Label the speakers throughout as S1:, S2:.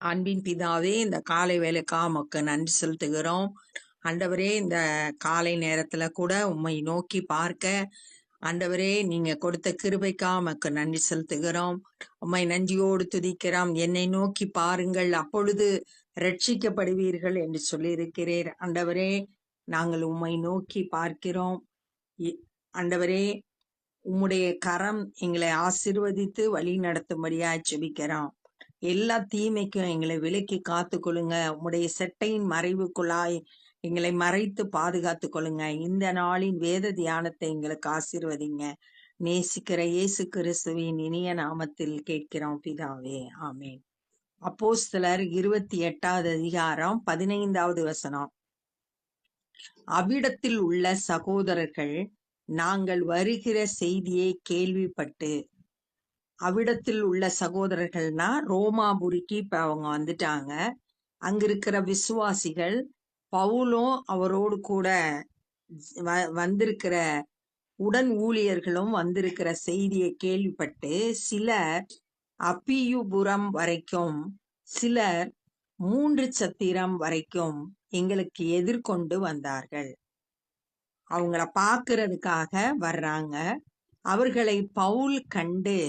S1: அன்பின் பிதாவே, இந்த காலை வேலைக்காக உமக்கு நன்றி செலுத்துகிறோம். ஆண்டவரே, இந்த காலை நேரத்துல கூட உம்மை நோக்கி பார்க்க ஆண்டவரே நீங்க கொடுத்த கிருபைக்காக உமக்கு நன்றி செலுத்துகிறோம். உம்மை நன்றியோடு துதிக்கிறோம். என்னை நோக்கி பாருங்கள், அப்பொழுது ரட்சிக்கப்படுவீர்கள் என்று சொல்லியிருக்கிறீர். ஆண்டவரே, நாங்கள் உம்மை நோக்கி பார்க்கிறோம். இ- ஆண்டவரே, உம்முடைய கரம் எங்களை ஆசீர்வதித்து வழி நடத்தும்படியாய் ஜெபிக்கிறோம். எல்லா தீமைக்கும் எங்களை விலக்கி காத்துக் கொள்ளுங்க. உம்முடைய செட்டையின் மறைவுக்குள்ளாய் எங்களை மறைத்து பாதுகாத்துக் கொள்ளுங்க. இந்த நாளின் வேத தியானத்தை எங்களுக்கு ஆசீர்வதிங்க. நேசிக்கிற இயேசு கிறிஸ்துவின் இனிய நாமத்தில் கேட்கிறோம் பிதாவே, ஆமென். அப்போஸ்தலர் 28வது அதிகாரம் 15வது வசனம். அவ்விடத்தில் உள்ள சகோதரர்கள் நாங்கள் வருகிற செய்தியை கேள்விப்பட்டு, அவ்விடத்தில் உள்ள சகோதரர்கள்னா ரோமாபுரிக்கு இப்ப அவங்க வந்துட்டாங்க. அங்க இருக்கிற விசுவாசிகள் பவுலும் அவரோடு கூட வந்திருக்கிற உடன் ஊழியர்களும் வந்திருக்கிற செய்தியை கேள்விப்பட்டு சிலர் அப்பியுபுரம் வரைக்கும், சிலர் 3 சத்திரம் வரைக்கும் எங்களுக்கு எதிர்கொண்டு வந்தார்கள். அவங்கள பார்க்கிறதுக்காக வர்றாங்க. அவர்களை பவுல் கண்டு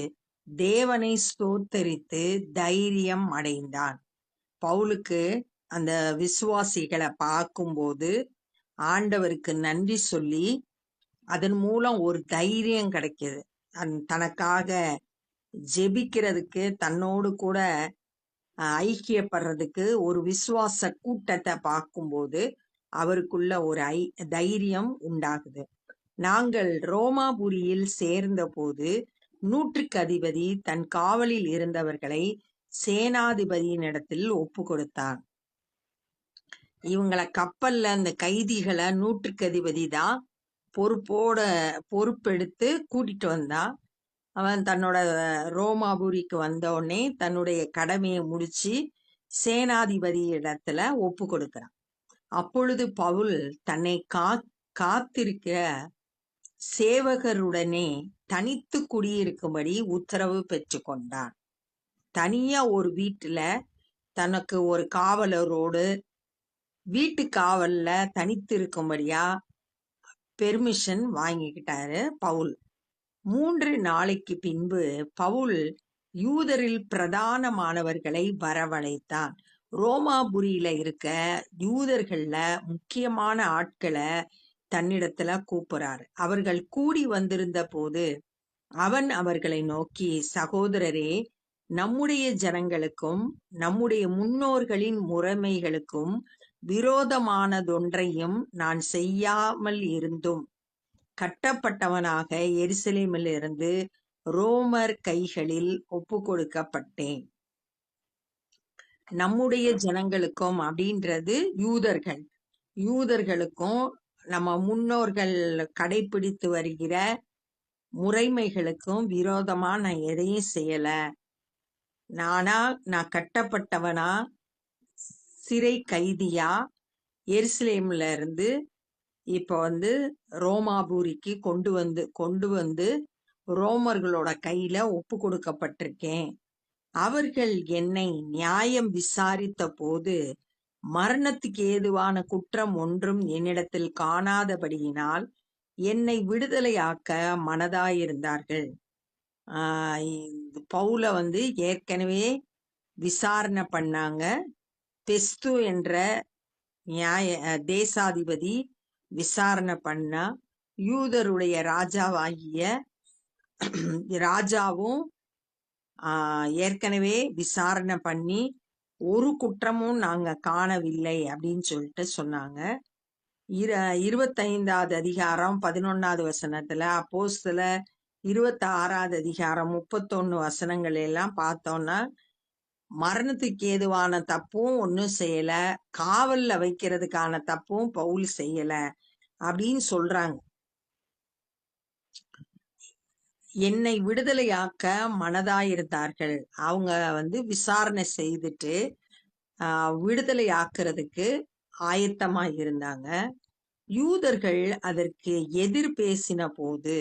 S1: தேவனை ஸ்தோத்தரித்து தைரியம் அடைந்தான். பவுலுக்கு அந்த விசுவாசிகளை பார்க்கும்போது ஆண்டவருக்கு நன்றி சொல்லி அதன் மூலம் ஒரு தைரியம் கிடைக்குது. தனக்காக ஜெபிக்கிறதுக்கு, தன்னோடு கூட ஐக்கியப்படுறதுக்கு ஒரு விசுவாச கூட்டத்தை பார்க்கும்போது அவருக்குள்ள ஒரு தைரியம் உண்டாகுது. நாங்கள் ரோமாபுரியில் சேர்ந்த போது 100க்கு அதிபதி தன் காவலில் இருந்தவர்களை சேனாதிபதியினிடத்தில் ஒப்பு கொடுத்தான். இவங்களை கப்பல்ல அந்த கைதிகளை 100க்கு அதிபதி தான் பொறுப்பெடுத்து கூட்டிட்டு வந்தான். அவன் தன்னோட ரோமாபுரிக்கு வந்த உடனே தன்னுடைய கடமையை முடிச்சு சேனாதிபதி இடத்துல ஒப்பு கொடுக்கிறான். அப்பொழுது பவுல் தன்னை காத்திருக்கிற சேவகருடனே தனித்து குடியிருக்கும்படி உத்தரவு பெற்று கொண்டான். தனியா ஒரு வீட்டுல தனக்கு ஒரு காவலரோடு வீட்டு காவல்ல தனித்து இருக்கும்படியா பெர்மிஷன் வாங்கிக்கிட்டாரு பவுல். 3 நாளைக்கு பின்பு பவுல் யூதரில் பிரதானமானவர்களை வரவழைத்தான். ரோமாபுரியில இருக்க யூதர்கள்ல முக்கியமான ஆட்களை தன்னிடத்துல கூப்பிடுறாரு. அவர்கள் கூடி வந்திருந்த போது அவன் அவர்களை நோக்கி, சகோதரரே, நம்முடைய ஜனங்களுக்கும் நம்முடைய முன்னோர்களின் முறைமைகளுக்கும் விரோதமானதொன்றையும் நான் செய்யாமல் இருந்தும் கட்டப்பட்டவனாக எருசலேமிலிருந்து ரோமர் கைகளில் ஒப்பு கொடுக்கப்பட்டேன். நம்முடைய ஜனங்களுக்கும் அப்படின்றது யூதர்களுக்கும் நம்ம முன்னோர்கள் கடைபிடித்து வருகிற முறைமைகளுக்கும் விரோதமா நான் எதையும் செய்யல. நான் கட்டப்பட்டவனா, சிறை கைதியா எருசலேம்ல இருந்து இப்ப ரோமாபுரிக்கு கொண்டு வந்து ரோமர்களோட கையில ஒப்பு கொடுக்கப்பட்டிருக்கேன். அவர்கள் என்னை நியாயம் விசாரித்த போது மரணத்துக்கு ஏதுவான குற்றம் ஒன்றும் என்னிடத்தில் காணாதபடியினால் என்னை விடுதலையாக்க மனதாயிருந்தார்கள். பவுல ஏற்கனவே விசாரணை பண்ணாங்க. பெஸ்து என்ற தேசாதிபதி விசாரணை பண்ணா, யூதருடைய ராஜாவும் ஏற்கனவே விசாரணை பண்ணி ஒரு குற்றமும் நாங்க காணவில்லை அப்படின்னு சொல்லிட்டு சொன்னாங்க. 25வது அதிகாரம் 11வது வசனத்துல, அப்போஸ்தலர் 26வது அதிகாரம் 31 வசனங்கள் எல்லாம் பார்த்தோம்னா, மரணத்துக்கு ஏதுவான தப்பும் ஒன்னும் செய்யல, காவல்ல வைக்கிறதுக்கான தப்பும் பவுல் செய்யல அப்படின்னு சொல்றாங்க. என்னை விடுதலையாக்க மனதாயிருந்தார்கள். அவங்க விசாரணை செய்துட்டு விடுதலையாக்குறதுக்கு ஆயத்தமா இருந்தாங்க. யூதர்கள் அதற்கு எதிர் பேசின போது,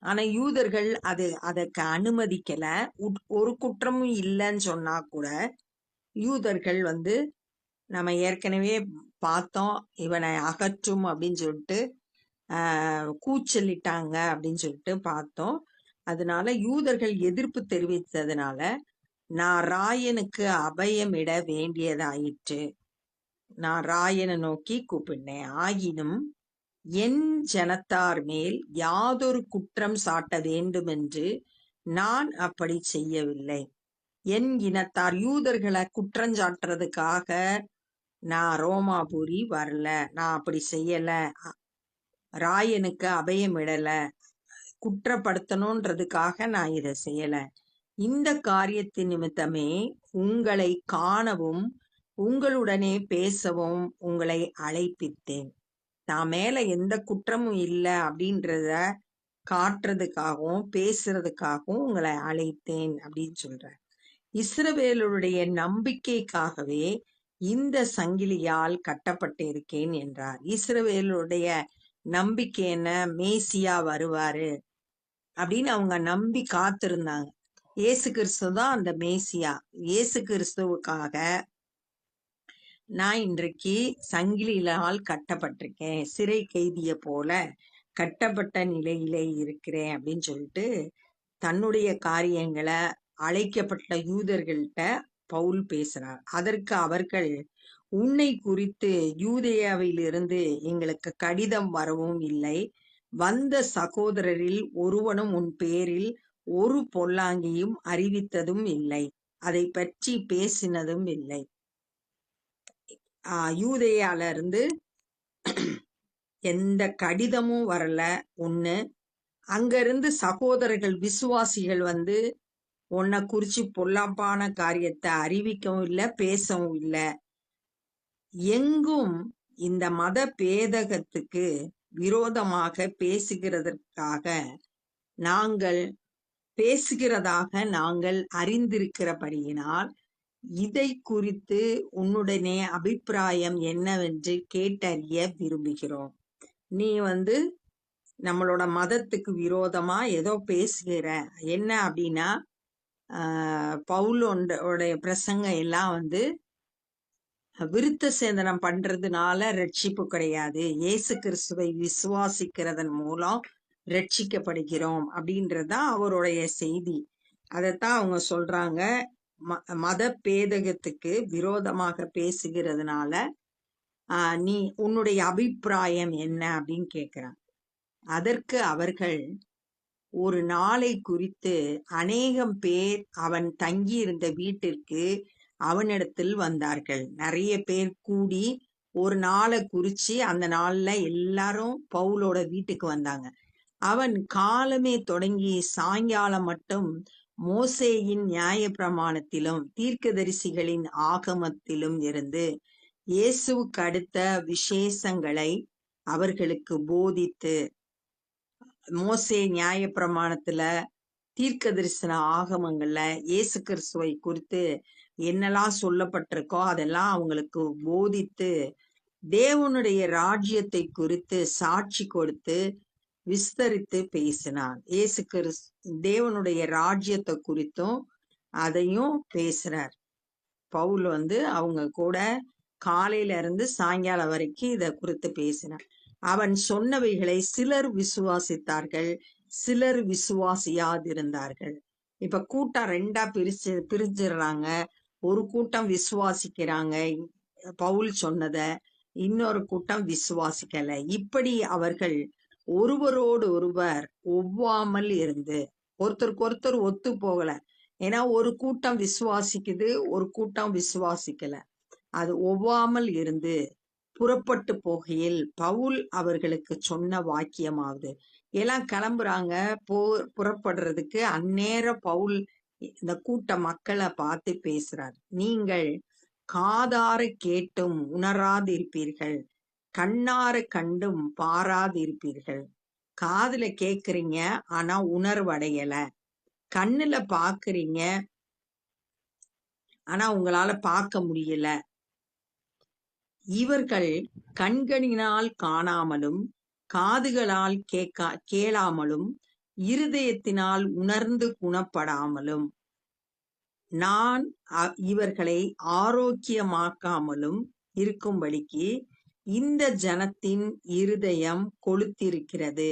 S1: ஆனா யூதர்கள் அதற்கு அனுமதிக்கல. ஒரு குற்றமும் இல்லைன்னு சொன்னா கூட யூதர்கள் வந்து நம்ம ஏற்கனவே பார்த்தோம், இவனை அகற்றும் அப்படின்னு சொல்லிட்டு கூச்சலிட்டாங்க அப்படின்னு சொல்லிட்டு பார்த்தோம். அதனால யூதர்கள் எதிர்ப்பு தெரிவித்ததுனால நான் ராயனுக்கு அபயமிட வேண்டியதாயிற்று. நான் ராயனை நோக்கி கூப்பிட்டேன். ஆயினும் என் ஜனத்தார் மேல் யாதொரு குற்றம் சாட்ட வேண்டுமென்று நான் அப்படி செய்யவில்லை. என் இனத்தார் யூதர்களை குற்றஞ்சாட்டுறதுக்காக நான் ரோமாபுரி வரல, நான் அப்படி செய்யல, ராயனுக்கு அபயமிடல, குற்றப்படுத்தணுன்றதுக்காக நான் இதை செய்யல. இந்த காரியத்தின் நிமித்தமே உங்களை காணவும் உங்களுடனே பேசவும் உங்களை அழைப்பித்தேன். நான் மேல எந்த குற்றமும் இல்லை அப்படின்றத காட்டுறதுக்காகவும் பேசுறதுக்காகவும் உங்களை அழைத்தேன் அப்படின்னு சொல்ற. இஸ்ரவேலுடைய நம்பிக்கைக்காகவே இந்த சங்கிலியால் கட்டப்பட்டிருக்கேன் என்றார். இஸ்ரவேலுடைய நம்பிக்கை என்ன? மேசியா வருவாரு அப்படின்னு அவங்க நம்பி காத்திருந்தாங்க. இயேசு கிறிஸ்து தான் அந்த மேசியா. இயேசு கிறிஸ்துவுக்காக நான் இன்றைக்கு சங்கிலியால் கட்டப்பட்டிருக்கேன், சிறை கைதிய போல கட்டப்பட்ட நிலையிலே இருக்கிறேன் அப்படின்னு சொல்லிட்டு தன்னுடைய காரியங்களை அழைக்கப்பட்ட யூதர்கள்ட்ட பவுல் பேசுறார். அதற்கு அவர்கள், உன்னை குறித்து யூதேயாவிலிருந்து எங்களுக்கு கடிதம் வரவும் இல்லை, வந்த சகோதரரில் ஒருவனும் உன் பேரில் ஒரு பொல்லாங்கியும் அறிவித்ததும் இல்லை, அதை பற்றி பேசினதும் இல்லை. யூதேயால இருந்து எந்த கடிதமும் வரல. ஒண்ணு, அங்க இருந்து சகோதரர்கள் விசுவாசிகள் வந்து உன்னை குறிச்சு பொல்லாப்பான காரியத்தை அறிவிக்கவும் இல்லை, பேசவும் இல்லை. எங்கும் இந்த மத பேதகத்துக்கு விரோதமாக பேசுகிறதாக நாங்கள் அறிந்திருக்கிறபடியினால் இதை குறித்து உன்னுடனே அபிப்பிராயம் என்னவென்று கேட்டறிய விரும்புகிறோம். நீ வந்து நம்மளோட மதத்துக்கு விரோதமா ஏதோ பேசுகிற, என்ன அப்படின்னா பவுலோடைய பிரசங்கம் எல்லாம் வந்து விருத்த சேதனம் பண்றதுனால ரட்சிப்பு கிடையாது, இயேசு கிறிஸ்துவை விசுவாசிக்கிறதன் மூலம் ரட்சிக்கப்படுகிறோம் அப்படின்றதுதான் அவருடைய செய்தி. அதைத்தான் அவங்க சொல்றாங்க. மத பேதகத்துக்கு விரோதமாக பேசுகிறதுனால நீ உன்னுடைய அபிப்பிராயம் என்ன அப்படின்னு கேட்கிறான். அதற்கு அவர்கள், ஒரு நாளை குறித்து அநேகம் பேர் அவன் தங்கியிருந்த வீட்டிற்கு அவனிடத்தில் வந்தார்கள். நிறைய பேர் கூடி ஒரு நாளை குறிச்சு அந்த நாள்ல எல்லாரும் பவுலோட வீட்டுக்கு வந்தாங்க. அவன் காலமே தொடங்கி சாயங்காலம் மட்டும் மோசேயின் நியாய பிரமாணத்திலும் தீர்க்கதரிசிகளின் ஆகமத்திலும் இருந்து இயேசுவுக்கு அடுத்த விசேஷங்களை அவர்களுக்கு போதித்து, மோசே நியாய பிரமாணத்துல தீர்க்க தரிசன ஆகமங்கள்ல இயேசு கிறிஸ்துவை குறித்து என்னெல்லாம் சொல்லப்பட்டிருக்கோ அதெல்லாம் அவங்களுக்கு போதித்து, தேவனுடைய ராஜ்யத்தை குறித்து சாட்சி கொடுத்து விஸ்தரித்து பேசினான். இயேசு கிறிஸ்து தேவனுடைய ராஜ்யத்தை குறித்தும் அதையும் பேசுறார். பவுல் வந்து அவங்க கூட காலையில இருந்து சாயங்காலம் வரைக்கும் இதை குறித்து பேசினார். அவன் சொன்னவைகளை சிலர் விசுவாசித்தார்கள், சிலர் விசுவாசியாதிருந்தார்கள். இப்ப கூட்டம் ரெண்டா பிரிஞ்சிடுறாங்க. ஒரு கூட்டம் விசுவாசிக்கிறாங்க பவுல் சொன்னத, இன்னொரு கூட்டம் விசுவாசிக்கல. இப்படி அவர்கள் ஒருவரோடு ஒருவர் ஒவ்வாமல் இருந்து, ஒருத்தருக்கு ஒருத்தர் ஒத்து போகல. ஏன்னா ஒரு கூட்டம் விசுவாசிக்குது, ஒரு கூட்டம் விசுவாசிக்கல. அது ஒவ்வாமல் இருந்து புறப்பட்டு போகையில் பவுல் அவர்களுக்கு சொன்ன வாக்கியமாவது, எல்லாம் கிளம்புறாங்க புறப்படுறதுக்கு. அந்நேர பவுல் இந்த கூட்ட மக்களை பார்த்து பேசுறார். நீங்கள் காதார கேட்டும் உணராதிருப்பீர்கள், கண்ணார கண்டும் பாராதிருப்பீர்கள். காதுல கேக்குறீங்க, ஆனா உணர்வடையல. கண்ணுல பாக்குறீங்க, ஆனா உங்களால பார்க்க முடியல. இவர்கள் கண்களினால் காணாமலும் காதுகளால் கேளாமலும் இருதயத்தினால் உணர்ந்து குணப்படாமலும் நான் இவர்களை ஆரோக்கியமாக்காமலும் இருக்கும்படிக்கு இந்த ஜனத்தின் இருதயம் கொளுத்திருக்கிறது.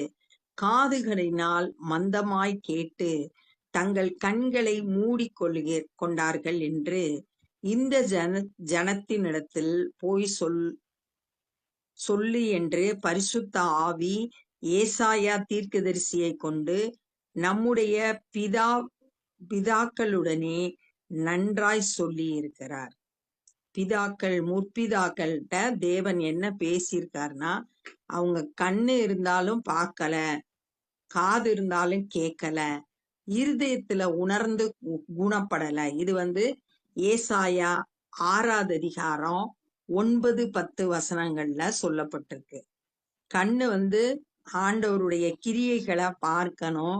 S1: காதுகளினால் மந்தமாய் கேட்டு தங்கள் கண்களை கொண்டார்கள் என்று இந்த ஜனத்தினிடத்தில் போய் சொல்லு என்று பரிசுத்த ஆவி ஏசாயா தீர்க்கதரிசியை கொண்டு நம்முடைய பிதாக்களுடனே நன்றாய் சொல்லி இருக்கிறார். முற்பிதாக்கள்கிட்ட தேவன் என்ன பேசியிருக்காருன்னா, அவங்க கண்ணு இருந்தாலும் பார்க்கல, காது இருந்தாலும் கேட்கல, இருதயத்துல உணர்ந்து குணப்படல. இது ஏசாயா 6வது அதிகாரம் 9-10 வசனங்கள்ல சொல்லப்பட்டிருக்கு. கண்ணு ஆண்டவருடைய கிரியைகளை பார்க்கணும்,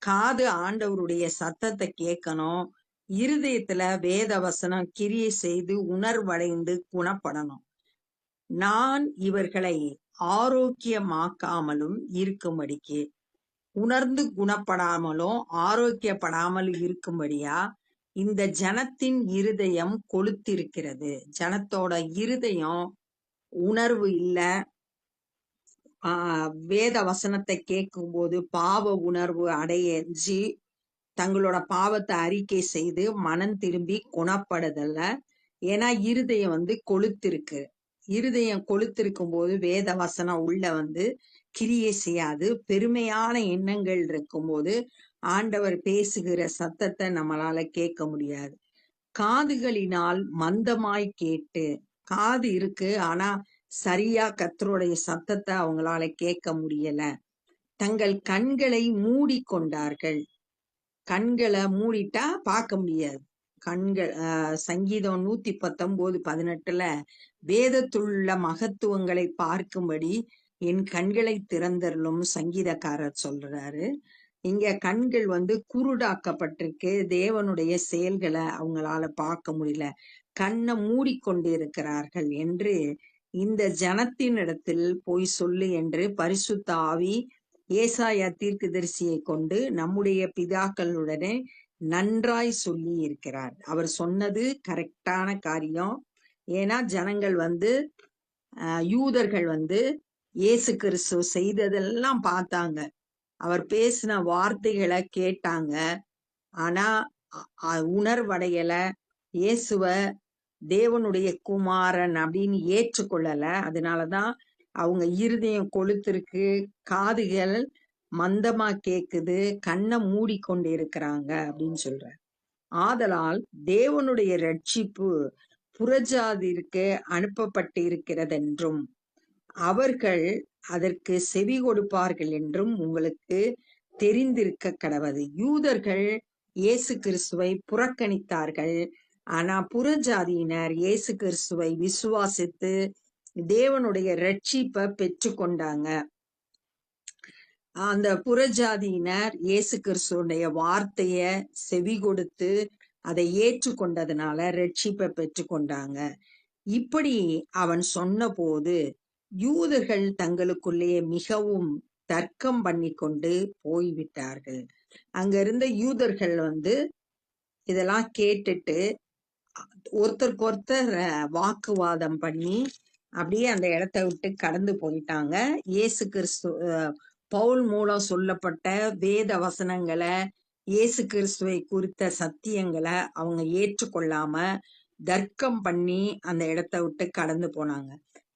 S1: காது ஆண்டவருடைய சத்தத்தை கேட்கணும், இருதயத்துல வேத வசனம் கிரியை செய்து உணர்வடைந்து குணப்படணும். நான் இவர்களை ஆரோக்கியமாக்காமலும் இருக்கும்படிக்கு, உணர்ந்து குணப்படாமலும் ஆரோக்கியப்படாமலும் இருக்கும்படியா இந்த ஜனத்தின் இருதயம் கொளுத்திருக்கிறது. ஜனத்தோட இருதயம் உணர்வு இல்ல. வேத வசனத்தை கேட்கும் போது பாவ உணர்வு அடைஞ்சு தங்களோட பாவத்தை அறிக்கை செய்து மனம் திரும்பி குணப்படுதல்ல. ஏன்னா இருதயம் கொளுத்திருக்கு. இருதயம் கொளுத்திருக்கும் போது வேத வசனம் உள்ள கிரியை செய்யாது. பெருமையான எண்ணங்கள் இருக்கும்போது ஆண்டவர் பேசுகிற சத்தத்தை நம்மளால கேட்க முடியாது. காதுகளினால் மந்தமாய் கேட்டு, காது இருக்கு ஆனா சரியா கர்த்தருடைய சத்தத்தை அவங்களால கேட்க முடியல. தங்கள் கண்களை மூடிக்கொண்டார்கள். கண்களை மூடிட்டா பார்க்க முடியாது. சங்கீதம் 119:18 வேதத்துள்ள மகத்துவங்களை பார்க்கும்படி என் கண்களை திறந்தருளும் சங்கீதக்காரர் சொல்றாரு. இங்க கண்கள் குருடாக்கப்பட்டிருக்கு. தேவனுடைய செயல்களை அவங்களால பார்க்க முடியல, கண்ணை மூடிக்கொண்டு இருக்கிறார்கள் என்று இந்த ஜனத்தினிடத்தில் போய் சொல்லு என்று பரிசுத்த ஆவி ஏசாயா தீர்க்கதரிசியை கொண்டு நம்முடைய பிதாக்களுடனே நன்றாய் சொல்லி இருக்கிறார். அவர் சொன்னது கரெக்டான காரியம். ஏன்னா ஜனங்கள் யூதர்கள் இயேசு கிறிஸ்து செய்ததெல்லாம் பார்த்தாங்க, அவர் பேசின வார்த்தைகளை கேட்டாங்க. ஆனா உணர்வடையல, இயேசுவ தேவனுடைய குமாரன் அப்படின்னு ஏற்றுக்கொள்ளல. அதனாலதான் அவங்க இருதயம் கொளுத்திருக்கு, காதுகள் மந்தமா கேக்குது, கண்ணை மூடிக்கொண்டு இருக்கிறாங்க அப்படின்னு சொல்ற. ஆதலால் தேவனுடைய ரட்சிப்பு புறஜாதிற்கு அனுப்பப்பட்டு இருக்கிறதென்றும் அவர்கள் அதற்கு செவி கொடுப்பார்கள் என்றும் உங்களுக்கு தெரிந்திருக்க கடவது. யூதர்கள் இயேசு கிறிஸ்துவை புறக்கணித்தார்கள். ஆனா புறஜாதியினர் இயேசு கிறிஸ்துவை விசுவாசித்து தேவனுடைய ரட்சிப்பை பெற்று கொண்டாங்க. அந்த புறஜாதியினர் இயேசு கிறிஸ்துடைய வார்த்தைய செவி கொடுத்து அதை ஏற்றுக்கொண்டதுனால ரட்சிப்பை பெற்று கொண்டாங்க. இப்படி அவன் சொன்ன போது யூதர்கள் தங்களுக்குள்ளே மிகவும் தர்க்கம் பண்ணி கொண்டு போய்விட்டார்கள். அங்க இருந்த யூதர்கள் இதெல்லாம் கேட்டுட்டு ஒருத்தருக்கு ஒருத்தர் வாக்குவாதம் பண்ணி அப்படியே அந்த இடத்த விட்டு கடந்து போயிட்டாங்க. இயேசு கிறிஸ்து பவுல் மூலம் சொல்லப்பட்ட வேத வசனங்களை, இயேசு கிறிஸ்துவை குறித்த சத்தியங்களை அவங்க ஏற்றுக்கொள்ளாம தர்க்கம் பண்ணி அந்த இடத்த விட்டு கடந்து போனாங்க.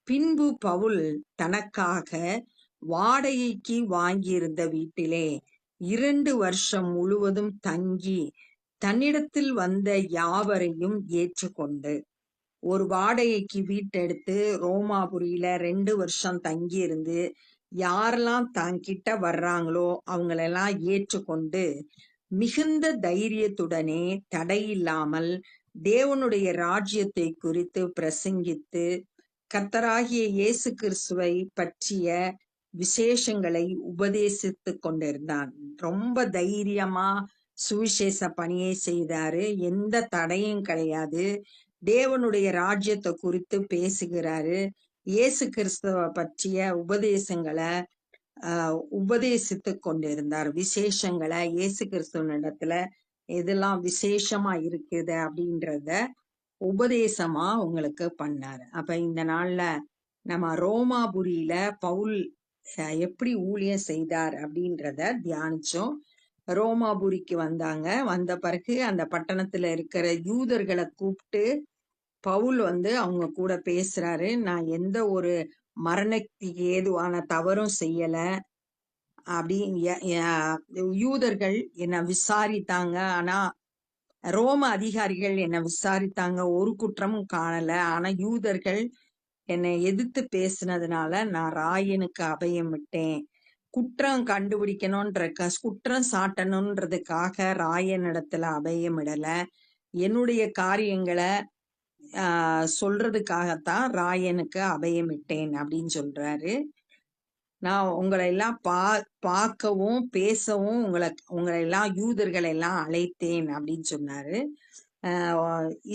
S1: பின்பு பவுல் தனக்காக வாடகைக்கு வாங்கியிருந்த வீட்டிலே 2 வருஷம் முழுவதும் தங்கி தன்னிடத்தில் வந்த யாவரையும் ஏற்றுக்கொண்டு, ஒரு வாடகைக்கு வீட்டெடுத்து ரோமாபுரியில 2 வருஷம் தங்கி இருந்து யாரெல்லாம் தங்கிட்ட வர்றாங்களோ அவங்களெல்லாம் ஏற்றுக்கொண்டு மிகுந்த தைரியத்துடனே தடையில்லாமல் தேவனுடைய ராஜ்யத்தை குறித்து பிரசங்கித்து கர்த்தராகிய இயேசு கிறிஸ்துவை பற்றிய விசேஷங்களை உபதேசித்து கொண்டிருந்தான். ரொம்ப தைரியமா சுவிசேஷ பணியை செய்தாரு. எந்த தடையும் கிடையாது. தேவனுடைய ராஜ்யத்தை குறித்து பேசுகிறாரு. இயேசு கிறிஸ்துவ பற்றிய உபதேசங்களை உபதேசித்து கொண்டிருந்தார். விசேஷங்களை இயேசு கிறிஸ்துவனிடத்துல எதெல்லாம் விசேஷமா இருக்குது அப்படின்றத உபதேசமா உங்களுக்கு பண்ணாரு. அப்ப இந்த நாள்ல நம்ம ரோமாபுரியில பவுல் எப்படி ஊழியம் செய்தார் அப்படின்றத தியானிச்சோம். ரோமாபுரிக்கு வந்தாங்க. வந்த பிறகு அந்த பட்டணத்துல இருக்கிற யூதர்களை கூப்பிட்டு பவுல் அவங்க கூட பேசுறாரு. நான் எந்த ஒரு மரணத்துக்கு ஏதுவான தவறும் செய்யல அப்படி. யூதர்கள் என்ன விசாரித்தாங்க. ஆனா ரோம அதிகாரிகள் என்ன விசாரித்தாங்க, ஒரு குற்றமும் காணல. ஆனா யூதர்கள் என்னை எதிர்த்து பேசினதுனால நான் ராயனுக்கு அபயம் விட்டேன். குற்றம் குற்றம் சாட்டணுன்றதுக்காக ராயனிடத்துல அபயம் இடல. என்னுடைய காரியங்களை சொல்றதுக்காகத்தான் ராயனுக்கு அபயம் விட்டேன் அப்படின்னு சொல்றாரு. நான் உங்களை எல்லாம் பார்க்கவும் பேசவும் உங்களை எல்லாம் யூதர்களை எல்லாம் அழைத்தேன் அப்படின்னு சொன்னாரு.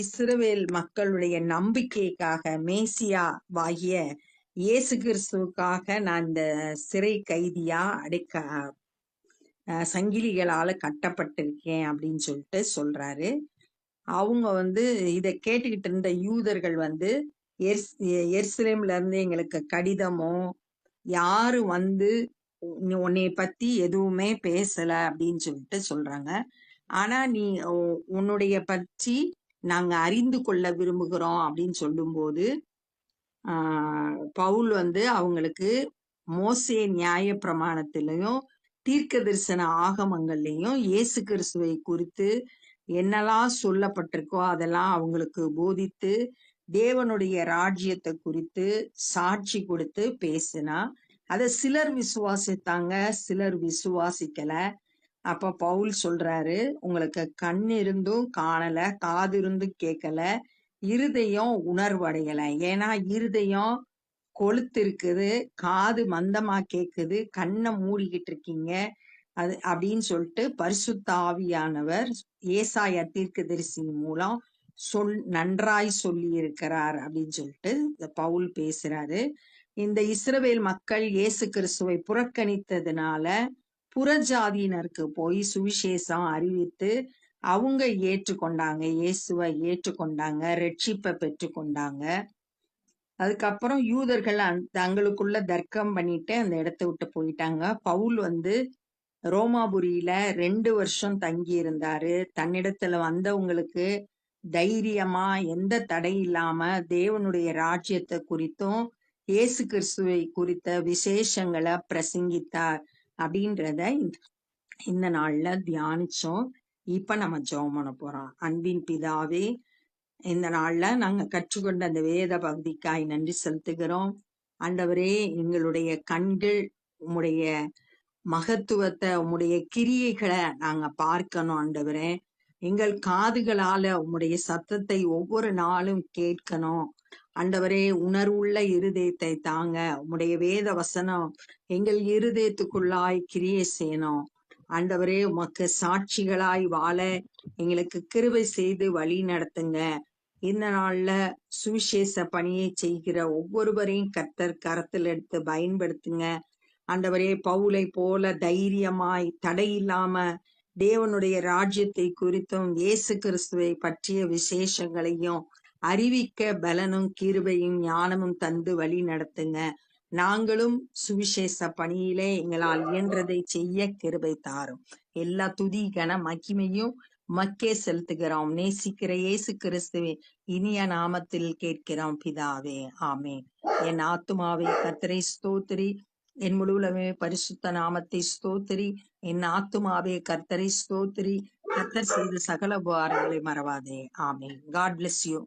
S1: இஸ்ரவேல் மக்களுடைய நம்பிக்கைக்காக மேசியா வாகிய இயேசு கிறிஸ்துவுக்காக நான் இந்த சிறை கைதியா சங்கிலிகளால கட்டப்பட்டிருக்கேன் அப்படின்னு சொல்லிட்டு சொல்றாரு. அவங்க இதை கேட்டுக்கிட்டு இருந்த யூதர்கள் எருசலேம்ல இருந்து எங்களுக்கு கடிதமோ யாரும் உன்னை பத்தி எதுவுமே பேசல அப்படின்னு சொல்லிட்டு சொல்றாங்க. ஆனா நீ உன்னுடைய பற்றி நாங்க அறிந்து கொள்ள விரும்புகிறோம் அப்படின்னு சொல்லும்போது பவுல் அவங்களுக்கு மோசே நியாய பிரமாணத்திலையும் தீர்க்க தரிசன ஆகமங்கள்லையும் இயேசு கிறிஸ்துவை குறித்து என்னெல்லாம் சொல்லப்பட்டிருக்கோ அதெல்லாம் அவங்களுக்கு போதித்து தேவனுடைய ராஜ்யத்தை குறித்து சாட்சி கொடுத்து பேசினா அதை சிலர் விசுவாசித்தாங்க, சிலர் விசுவாசிக்கல. அப்ப பவுல் சொல்றாரு, உங்களுக்கு கண் இருந்தும் காணல, காது இருந்தும் கேட்கல, இருதயம் உணர்வடையல. ஏன்னா இருதயம் கொளுத்து இருக்குது, காது மந்தமா கேக்குது, கண்ணை மூடிக்கிட்டு இருக்கீங்க. அது அப்படின்னு சொல்லிட்டு பரிசுத்த ஆவியானவர் ஏசாயா தீர்க்கதரிசி மூலம் நன்றாய் சொல்லி இருக்கிறார் அப்படின்னு சொல்லிட்டு பவுல் பேசுறாரு. இந்த இஸ்ரவேல் மக்கள் இயேசு கிறிஸ்துவை புறக்கணித்ததுனால புறஜாதியினருக்கு போய் சுவிசேஷம் அறிவித்து அவங்க ஏற்றுக்கொண்டாங்க, இயேசுவை ஏற்றுக்கொண்டாங்க, ரட்சிப்பை பெற்றுக்கொண்டாங்க. அதுக்கப்புறம் யூதர்கள் தங்களுக்குள்ள தர்க்கம் பண்ணிட்டு அந்த இடத்த விட்டு போயிட்டாங்க. பவுல் ரோமாபுரியில 2 வருஷம் தங்கி இருந்தாரு. தன்னிடத்துல வந்தவங்களுக்கு தைரியமா எந்த தடை இல்லாம தேவனுடைய ராஜ்யத்தை குறித்தும் இயேசு கிறிஸ்துவை குறித்த விசேஷங்களை பிரசங்கித்தார் அப்படின்றத இந்த நாள்ல தியானிச்சோம். இப்ப நம்ம ஜெபம் பண்ண போறோம். அன்பின் பிதாவே, இந்த நாள்ல நாங்க கற்றுக்கொண்ட அந்த வேத பகுதிக்காய் நன்றி செலுத்துகிறோம். ஆண்டவரே, எங்களுடைய கண்கள் உம்முடைய மகத்துவத்தை, உம்முடைய கிரியைகளை நாங்க பார்க்கணும். ஆண்டவரே, எங்கள் காதுகளால உம்முடைய சத்தத்தை ஒவ்வொரு நாளும் கேட்கணும். ஆண்டவரே, உணர்வுள்ள இருதயத்தை தாங்க. உம்முடைய வேத வசனம் எங்கள் இருதயத்துக்குள்ளாய் கிரியை செய்யணும். ஆண்டவரே, உமக்கு சாட்சிகளாய் வாழ எங்களுக்கு கிருபை செய்து வழி நடத்துங்க. இந்த நாள்ல சுவிசேஷ பணியை செய்கிற ஒவ்வொருவரையும் கர்த்தர் கரத்தில் எடுத்து பயன்படுத்துங்க. ஆண்டவரே, பவுலை போல தைரியமாய் தடையில்லாம தேவனுடைய ராஜ்யத்தை குறித்தும் இயேசு கிறிஸ்துவை பற்றிய விசேஷங்களையும் அறிவிக்க பலனும் கிருபையும் ஞானமும் தந்து வழி நடத்துங்க. நாங்களும் சுவிசேஷ பணியிலே எங்களால் இயன்றதை செய்ய கிருபை தாரும். எல்லா துதி கன மகிமையும் மக்கே செலுத்துகிறோம். நேசிக்கிற இயேசு கிறிஸ்துவே இனிய நாமத்தில் கேட்கிறோம் பிதாவே, ஆமென். என் ஆத்துமாவே கர்த்தரை ஸ்தோத்திரி, என் முழுவலுமே பரிசுத்த நாமத்தை ஸ்தோத்திரி. என் ஆத்துமாவே கர்த்தரை ஸ்தோத்திரி, கர்த்தர் செய்த சகல உபகாரங்களை மறவாதே. ஆமென். God bless you.